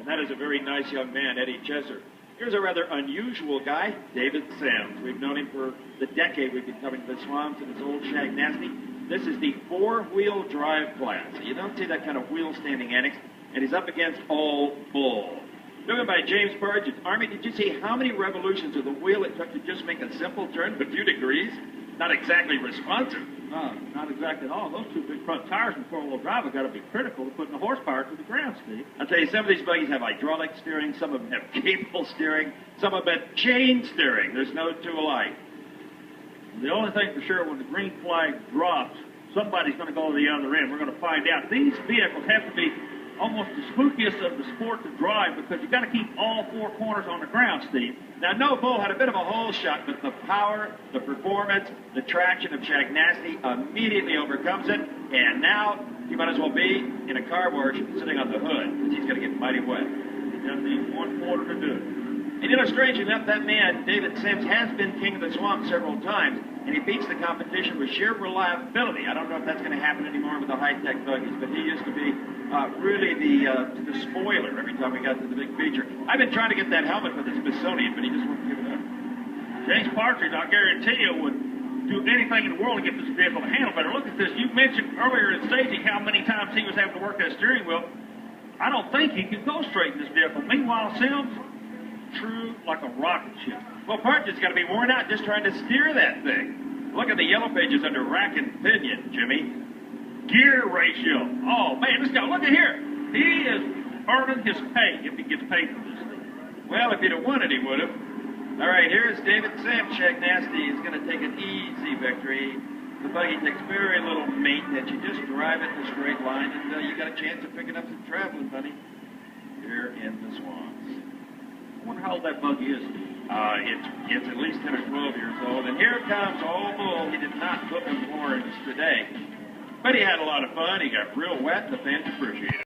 That is a very nice young man, Eddie Chesser. Here's a rather unusual guy, David Sims. We've known him for the decade we've been coming to the swamps in his old Shagnasty. This is the four-wheel drive class. You don't see that kind of wheel-standing annex, and he's up against all bull. Driven by James Burgess. Army, did you see how many revolutions of the wheel it took to just make a simple turn, a few degrees? Not exactly responsive. No, not exactly at all. Those two big front tires in four-wheel drive have got to be critical to putting the horsepower to the ground, Steve. I'll tell you, some of these buggies have hydraulic steering, some of them have cable steering, some of them have chain steering. There's no two alike. The only thing for sure, when the green flag drops, somebody's going to go to the other end. We're going to find out. These vehicles have to be almost the spookiest of the sport to drive because you've got to keep all four corners on the ground, Steve. Now, No Bull had a bit of a hole shot, but the power, the performance, the traction of Shagnasty immediately overcomes it, and now he might as well be in a car wash sitting on the hood because he's going to get mighty wet. He just needs 1 quarter to do it. And you know, strangely enough, that man, David Sims, has been king of the swamp several times, and he beats the competition with sheer reliability. I don't know if that's going to happen anymore with the high-tech buggies, but he used to be really the spoiler every time we got to the big feature. I've been trying to get that helmet for the Smithsonian, but he just wouldn't give it up. James Partridge, I guarantee you, would do anything in the world to get this vehicle to handle better. Look at this. You mentioned earlier in staging how many times he was having to work that steering wheel. I don't think he could go straight in this vehicle. Meanwhile, Sims, true like a rocket ship. Well, Partridge's got to be worn out just trying to steer that thing. Look at the yellow pages under rack and pinion, Jimmy. Gear ratio. Oh, man, this guy, look at here. He is earning his pay if he gets paid for this thing. Well, if he'd have won it, he would have. All right, here's David Sims. Shagnasty is going to take an easy victory. The buggy takes very little maintenance. You just drive it in a straight line, and you got a chance of picking up some traveling money here in the swamps. I wonder how old that buggy is. It's at least 10 or 12 years old. And here comes Old Bull. He did not put him horns today. But he had a lot of fun. He got real wet, and the fans appreciated it.